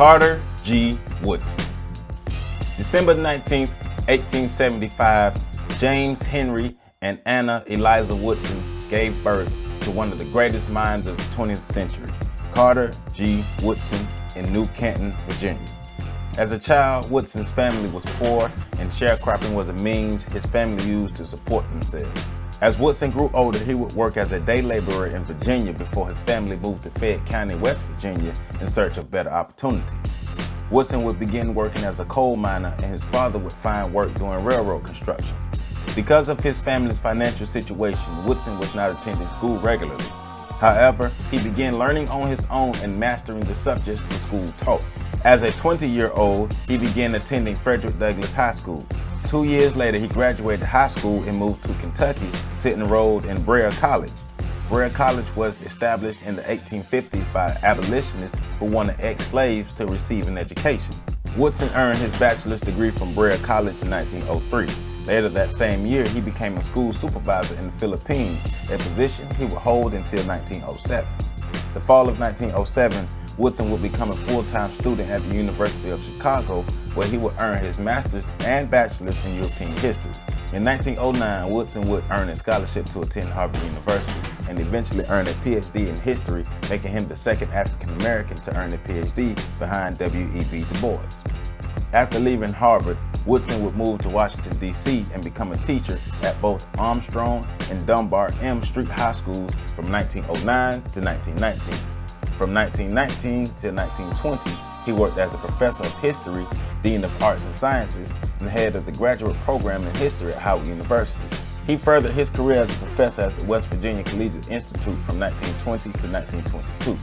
Carter G. Woodson. December 19, 1875, James Henry and Anna Eliza Woodson gave birth to one of the greatest minds of the 20th century, Carter G. Woodson in New Canton, Virginia. As a child, Woodson's family was poor and sharecropping was a means his family used to support themselves. As Woodson grew older, he would work as a day laborer in Virginia before his family moved to Fayette County, West Virginia in search of better opportunities. Woodson would begin working as a coal miner and his father would find work doing railroad construction. Because of his family's financial situation, Woodson was not attending school regularly. However, he began learning on his own and mastering the subjects the school taught. As a 20-year-old, he began attending Frederick High School. 2 years later, he graduated high school and moved to Kentucky to enroll in Brea College. Brea College was established in the 1850s by abolitionists who wanted ex-slaves to receive an education. Woodson earned his bachelor's degree from Brea College in 1903. Later that same year, he became a school supervisor in the Philippines, a position he would hold until 1907. The fall of 1907, Woodson would become a full-time student at the University of Chicago, where he would earn his master's and bachelor's in European history. In 1909, Woodson would earn a scholarship to attend Harvard University and eventually earn a PhD in history, making him the second African American to earn a PhD behind W.E.B. Du Bois. After leaving Harvard, Woodson would move to Washington, D.C. and become a teacher at both Armstrong and Dunbar M Street High Schools from 1909 to 1919. From 1919 to 1920, he worked as a professor of history, dean of arts and sciences, and head of the graduate program in history at Howard University. He furthered his career as a professor at the West Virginia Collegiate Institute from 1920 to 1922.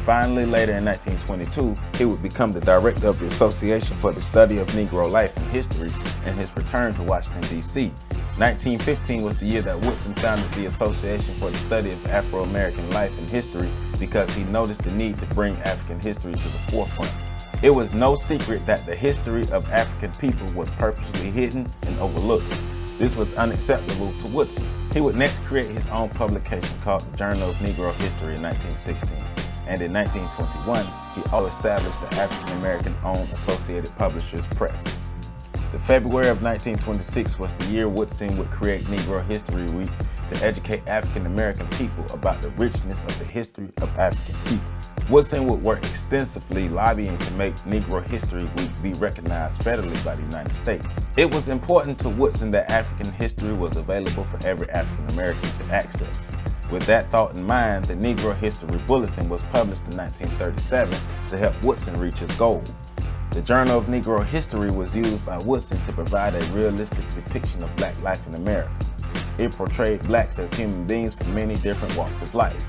Finally, later in 1922, he would become the director of the Association for the Study of Negro Life and History in his return to Washington, D.C. 1915 was the year that Woodson founded the Association for the Study of Afro-American Life and History because he noticed the need to bring African history to the forefront. It was no secret that the history of African people was purposely hidden and overlooked. This was unacceptable to Woodson. He would next create his own publication called the Journal of Negro History in 1916. And in 1921, he also established the African American owned Associated Publishers Press. The February of 1926 was the year Woodson would create Negro History Week to educate African American people about the richness of the history of African people. Woodson would work extensively lobbying to make Negro History Week be recognized federally by the United States. It was important to Woodson that African history was available for every African American to access. With that thought in mind, the Negro History Bulletin was published in 1937 to help Woodson reach his goal. The Journal of Negro History was used by Woodson to provide a realistic depiction of black life in America. It portrayed blacks as human beings from many different walks of life.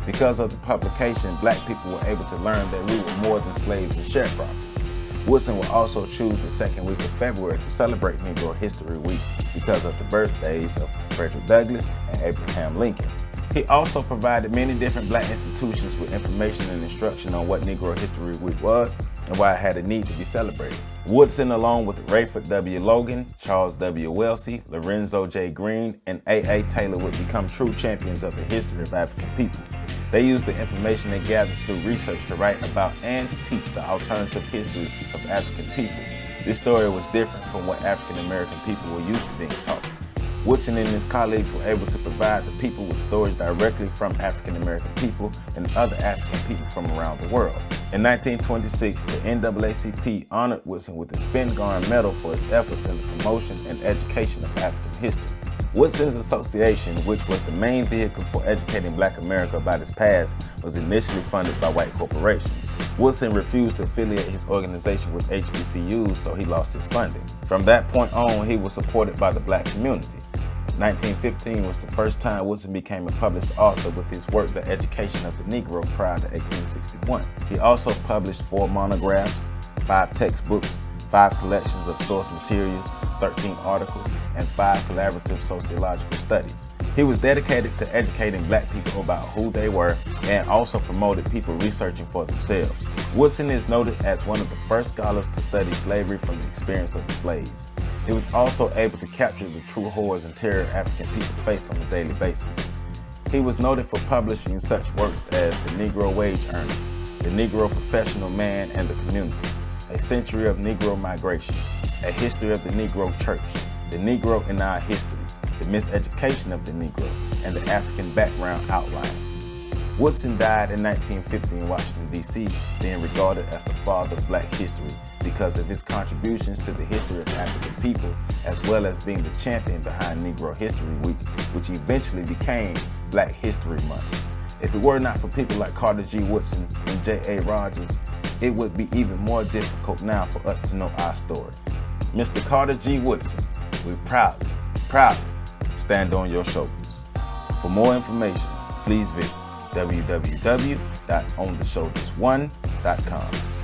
Because of the publication, black people were able to learn that we were more than slaves and sharecroppers. Woodson would also choose the second week of February to celebrate Negro History Week because of the birthdays of Frederick Douglass and Abraham Lincoln. He also provided many different black institutions with information and instruction on what Negro History Week was and why it had a need to be celebrated. Woodson, along with Rayford W. Logan, Charles W. Wesley, Lorenzo J. Green, and A.A. Taylor would become true champions of the history of African people. They used the information they gathered through research to write about and teach the alternative history of African people. This story was different from what African American people were used to being taught. Woodson and his colleagues were able to provide the people with stories directly from African American people and other African people from around the world. In 1926, the NAACP honored Woodson with the Spingarn Medal for his efforts in the promotion and education of African history. Woodson's association, which was the main vehicle for educating Black America about its past, was initially funded by white corporations. Woodson refused to affiliate his organization with HBCUs, so he lost his funding. From that point on, he was supported by the black community. 1915 was the first time Woodson became a published author with his work, The Education of the Negro, prior to 1861. He also published 4 monographs, 5 textbooks, 5 collections of source materials, 13 articles, and 5 collaborative sociological studies. He was dedicated to educating black people about who they were and also promoted people researching for themselves. Woodson is noted as one of the first scholars to study slavery from the experience of the slaves. He was also able to capture the true horrors and terror African people faced on a daily basis. He was noted for publishing such works as The Negro Wage Earner, the Negro professional man and the community, a century of Negro migration, a history of the Negro church, the Negro in our history, the miseducation of the Negro, and the African background outline. Woodson died in 1950 in Washington, D.C., being regarded as the father of Black history because of his contributions to the history of African people, as well as being the champion behind Negro History Week, which eventually became Black History Month. If it were not for people like Carter G. Woodson and J.A. Rogers, it would be even more difficult now for us to know our story. Mr. Carter G. Woodson, we proudly stand on your shoulders. For more information, please visit www.ontheshoulders1.com.